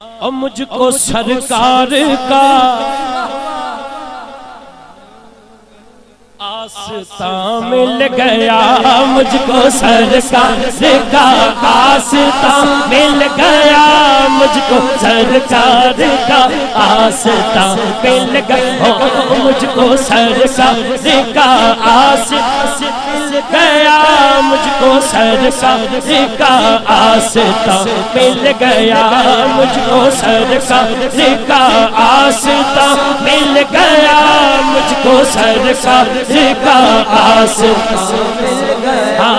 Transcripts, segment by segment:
اور مجھ کو سرکار کا آستان مل گیا، مجھ کو سرکار کا آستان مل گیا، مجھ کو سرکار کا آستان مل گیا، مجھ کو سرکار کا آستان مل گیا، مجھ کو سرکار کا آستان مل گیا، مجھ کو سرکار کا آستان مل گیا، مجھ کو سرکار کا آستان مل گیا،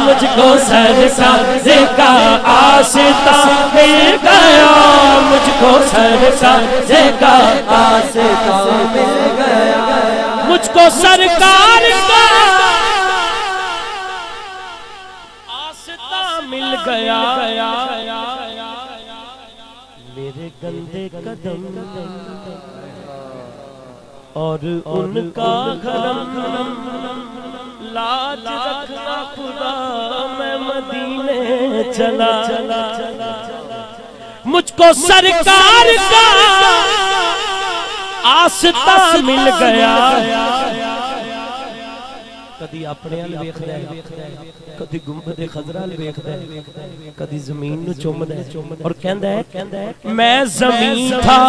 مجھ کو سرکار کا آستان مل گیا، مجھ کو سرکار کا آستان مل گیا، مجھ کو سرکار کا آستان مل گیا، میرے گندے قدم اور ان کا حرم لاج رکھنا خدا، میں مدینے چلا، مجھ کو سرکار کا آستان مل گیا، کدی اپنے ال ویکھدا ہے، کدی گنبد خضرا ال ویکھدا ہے، کدی زمین نو چومدا ہے اور کہندا ہے میں زمین تھا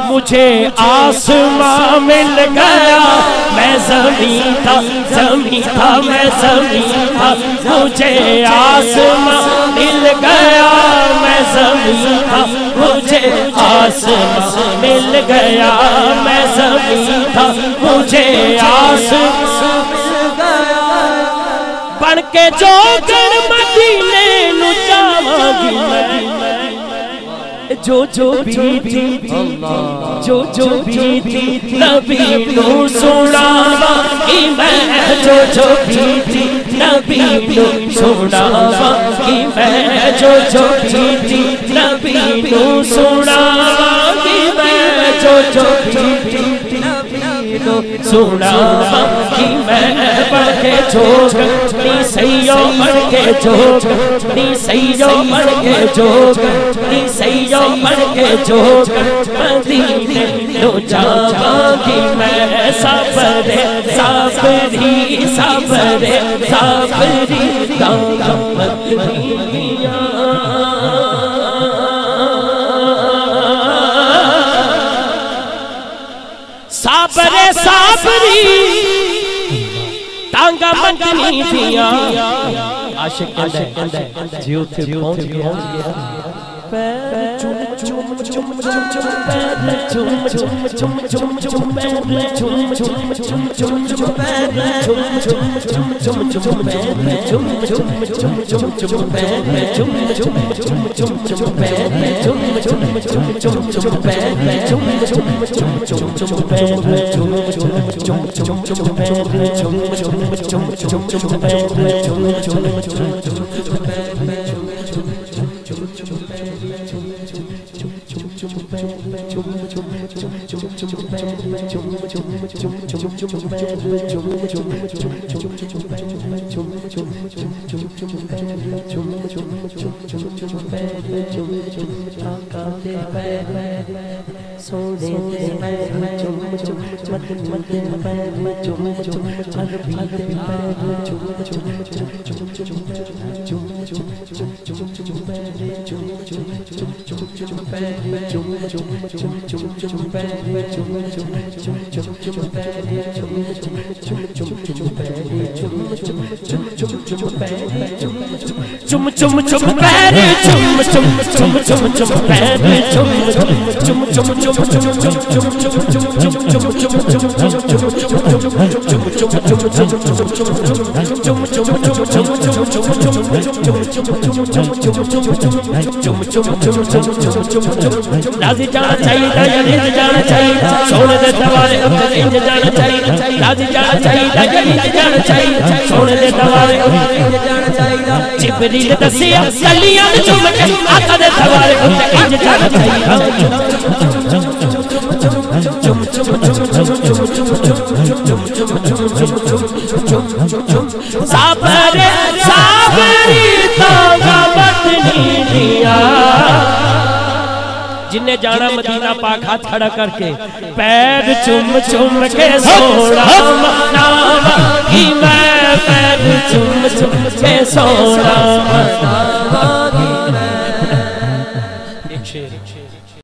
مجھے آسمان مل گیا، میں زمین تھا میں زمین تھا مجھے آسمان مل گیا، میں زمین تھا مجھے آسمان مل گیا، میں زمین تھا مجھے آسمان بن کے جو گر مدینے نو جاواں گی میں، جو بیتی جو بیتی نبی نو سناواں گی میں، جو بیتی نبی نو سناواں گی میں، جو بیتی نبی نو سناواں گی میں، جو بیتی سناواں گی میں، بڑھ کے جوگ نی سیو بڑھ کے جوگ نی سیو بڑھ کے جوگ نی سیو بڑھ کے جوگ مدینے نو جاواں گی میں، صبر صابری صابری دامت دیاں صابری ٹانگا مدنی دیاں، عاشق کہندا ہے جی اتھے پہنچ گیا، پیر چم چم چم چم پیر چم چم چم چم چم پیر چم چم چم چم چم پیر چم چم چم چم چم پیر چم چم چم چم چم پیر چم چم چم چم چم پیر چم چم چم چم چم پیر چم چم چم چم چم پیر چم چم چم چم پیر چم چم چم چم پیر چم چم چم چم چم پیر چم چم چم چم چم پیر چم چم چم چم راضی جانا چاہیے یزید جانا چاہیے سونے دے دوارے انج جانا چاہیے راضی جانا چاہیے یزید جانا چاہیے سونے دے دوارے انج جانا چاہیے جبریل دسیا گلیاں وچ چم کے آقا دے دوارے انج جانا چاہیے صابری صابری تانگا مدنی دیا جن نے جانا مدینہ پاک ہاتھ کھڑا کر کے پیر چم چم کے سونا نام کی میں پیر چم چم کے سونا